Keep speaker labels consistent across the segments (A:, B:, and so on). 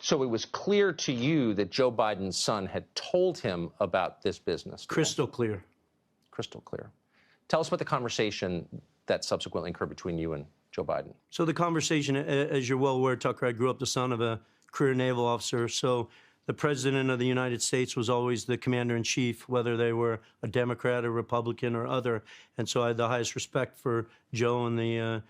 A: So it was clear to you that Joe Biden's son had told him about this business deal.
B: Crystal clear.
A: Crystal clear. Tell us about the conversation that subsequently occurred between you and Joe Biden.
B: So the conversation, as you're well aware, Tucker, I grew up the son of a career naval officer. So the president of the United States was always the commander-in-chief, whether they were a Democrat or Republican or other. And so I had the highest respect for Joe and the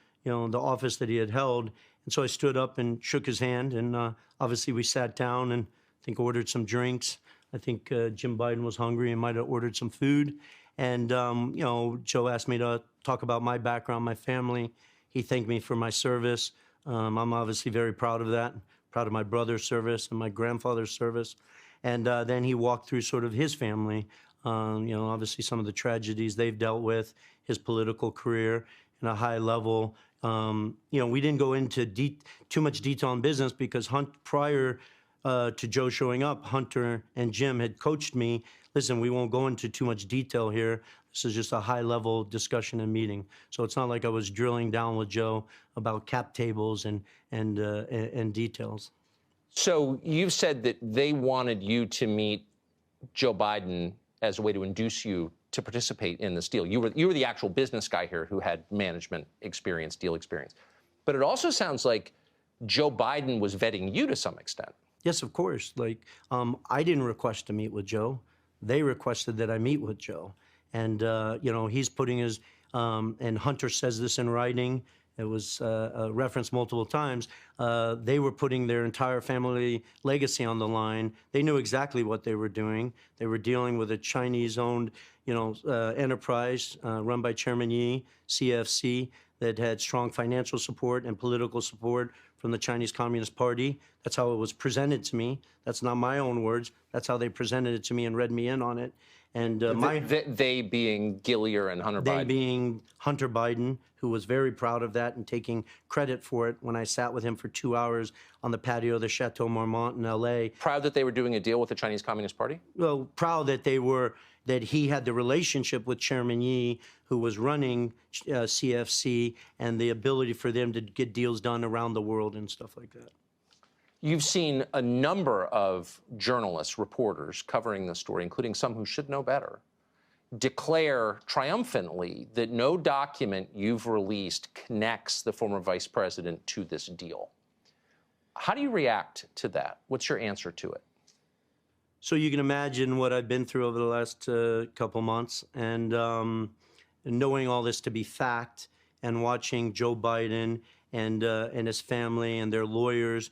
B: office that he had held. And so I stood up and shook his hand, and obviously we sat down and I think ordered some drinks. I think Jim Biden was hungry and might have ordered some food. And, Joe asked me to talk about my background, my family. He thanked me for my service. I'm obviously very proud of that, proud of my brother's service and my grandfather's service. And then he walked through sort of his family, obviously some of the tragedies they've dealt with, his political career in a high level. We didn't go into too much detail on business because prior to Joe showing up, Hunter and Jim had coached me. Listen, we won't go into too much detail here. This is just a high-level discussion and meeting. So it's not like I was drilling down with Joe about cap tables and details.
A: So you've said that they wanted you to meet Joe Biden as a way to induce you to participate in this deal. You were the actual business guy here who had management experience, deal experience. But it also sounds like Joe Biden was vetting you to some extent.
B: Yes, of course. I didn't request to meet with Joe. They requested that I meet with Joe. And, he's putting his, and Hunter says this in writing, it was referenced multiple times, they were putting their entire family legacy on the line. They knew exactly what they were doing. They were dealing with a Chinese-owned, enterprise run by Chairman Yi, CFC, that had strong financial support and political support from the Chinese Communist Party. That's how it was presented to me. That's not my own words. That's how they presented it to me and read me in on it. And
A: they being Gillier and Hunter Biden.
B: They being Hunter Biden, who was very proud of that and taking credit for it when I sat with him for 2 hours on the patio of the Chateau Marmont in L.A.
A: Proud that they were doing a deal with the Chinese Communist Party?
B: Well, proud that that he had the relationship with Chairman Yi, who was running CFC, and the ability for them to get deals done around the world and stuff like that.
A: You've seen a number of journalists, reporters covering this story, including some who should know better, declare triumphantly that no document you've released connects the former vice president to this deal. How do you react to that? What's your answer to it?
B: So you can imagine what I've been through over the last couple months, and knowing all this to be fact, and watching Joe Biden and his family and their lawyers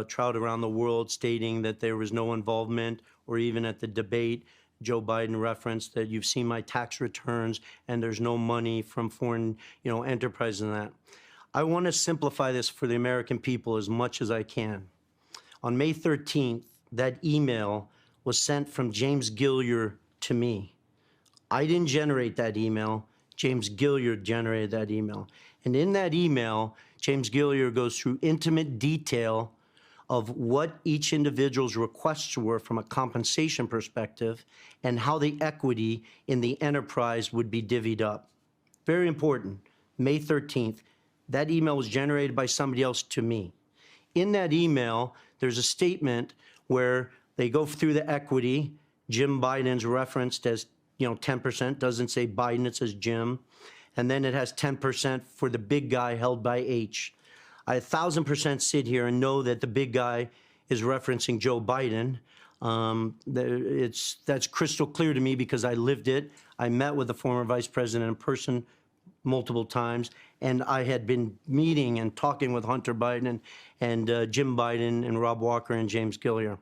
B: trout around the world stating that there was no involvement, or even at the debate, Joe Biden referenced that you've seen my tax returns and there's no money from foreign, enterprise in that. I want to simplify this for the American people as much as I can. On May 13th, that email was sent from James Gillier to me. I didn't generate that email. James Gillier generated that email. And in that email, James Gillier goes through intimate detail of what each individual's requests were from a compensation perspective and how the equity in the enterprise would be divvied up. Very important. May 13th, that email was generated by somebody else to me. In that email, there's a statement where they go through the equity. Jim Biden's referenced as 10%, doesn't say Biden, it says Jim. And then it has 10% for the big guy held by H. I 1,000% sit here and know that the big guy is referencing Joe Biden. That's crystal clear to me because I lived it. I met with the former vice president in person multiple times, and I had been meeting and talking with Hunter Biden and Jim Biden and Rob Walker and James Gillier.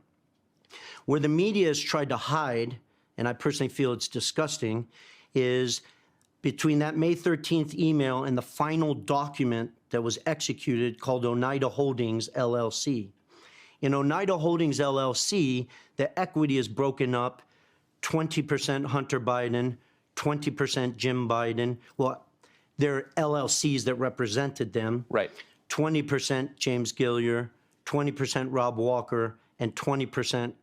B: Where the media has tried to hide, and I personally feel it's disgusting, is between that May 13th email and the final document that was executed called Oneida Holdings, LLC. In Oneida Holdings, LLC, the equity is broken up 20% Hunter Biden, 20% Jim Biden. Well, there are LLCs that represented them.
A: Right.
B: 20% James Gillier, 20% Rob Walker, and 20%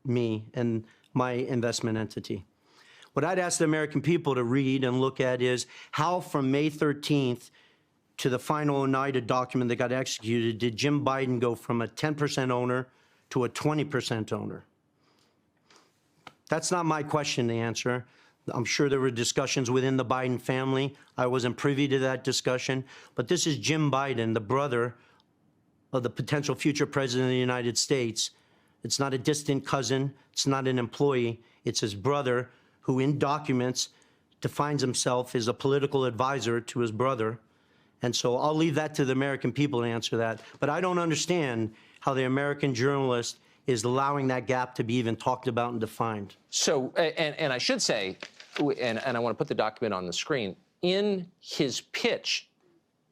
B: me and my investment entity. What I'd ask the American people to read and look at is how from May 13th to the final Oneida document that got executed did Jim Biden go from a 10% owner to a 20% owner? That's not my question to answer. I'm sure there were discussions within the Biden family. I wasn't privy to that discussion. But this is Jim Biden, the brother of the potential future president of the United States. It's not a distant cousin. It's not an employee. It's his brother who, in documents, defines himself as a political advisor to his brother. And so I'll leave that to the American people to answer that. But I don't understand how the American journalist is allowing that gap to be even talked about and defined.
A: So, and I should say, and I want to put the document on the screen, in his pitch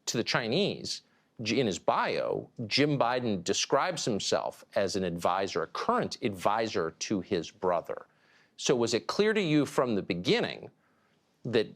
A: to the Chinese, in his bio, Jim Biden describes himself as an advisor, a current advisor to his brother. So was it clear to you from the beginning that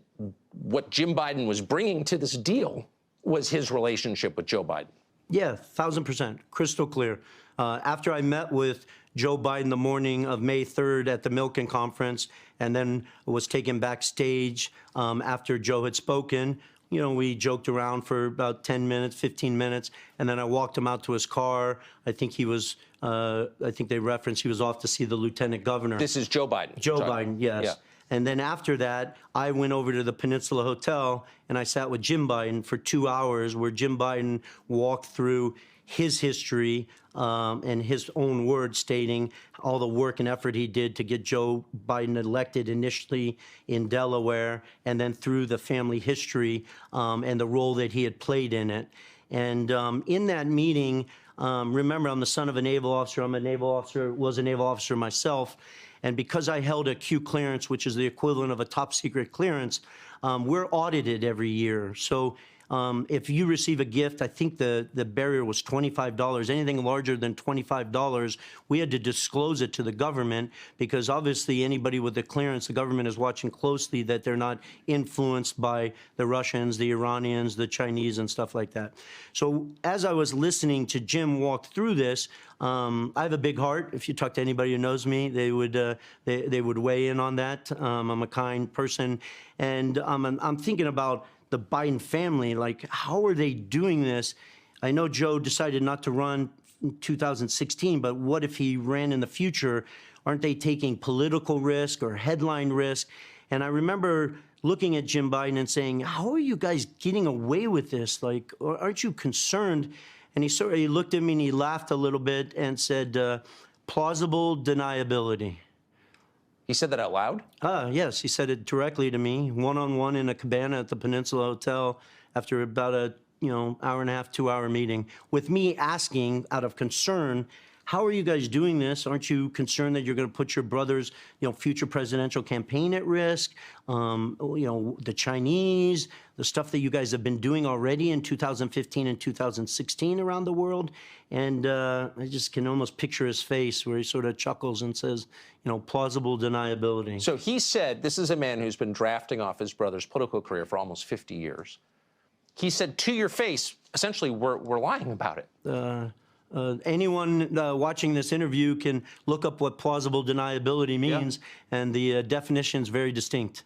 A: what Jim Biden was bringing to this deal was his relationship with Joe Biden?
B: Yeah, 1,000%, crystal clear. After I met with Joe Biden the morning of May 3rd at the Milken conference, and then was taken backstage after Joe had spoken, you know, we joked around for about 10 minutes, 15 minutes, and then I walked him out to his car. I think he was, I think they referenced he was off to see the lieutenant governor.
A: This is Joe Biden.
B: Joe Biden, yes.
A: Yeah.
B: And then after that, I went over to the Peninsula Hotel and I sat with Jim Biden for 2 hours, where Jim Biden walked through his history and his own words, stating all the work and effort he did to get Joe Biden elected initially in Delaware, and then through the family history and the role that he had played in it. And in that meeting, remember, I'm the son of a naval officer. I'm a naval officer, was a naval officer myself. And because I held a Q clearance, which is the equivalent of a top secret clearance, we're audited every year. So if you receive a gift, I think the barrier was $25. Anything larger than $25, we had to disclose it to the government, because obviously anybody with the clearance, the government is watching closely that they're not influenced by the Russians, the Iranians, the Chinese, and stuff like that. So as I was listening to Jim walk through this, I have a big heart. If you talk to anybody who knows me, they would weigh in on that. I'm a kind person, and I'm thinking about the Biden family. Like, how are they doing this? I know Joe decided not to run in 2016, but what if he ran in the future? Aren't they taking political risk or headline risk? And I remember looking at Jim Biden and saying, how are you guys getting away with this? Like, aren't you concerned? And he looked at me and he laughed a little bit and said, plausible deniability.
A: He said that out loud?
B: Yes, he said it directly to me, one-on-one in a cabana at the Peninsula Hotel after about a hour and a half, 2-hour meeting, with me asking out of concern, how are you guys doing this? Aren't you concerned that you're going to put your brother's future presidential campaign at risk? The Chinese, the stuff that you guys have been doing already in 2015 and 2016 around the world. And I just can almost picture his face where he sort of chuckles and says, plausible deniability.
A: So he said, this is a man who's been drafting off his brother's political career for almost 50 years. He said to your face, essentially, we're lying about it.
B: Anyone watching this interview can look up what plausible deniability means, and the definition is very distinct.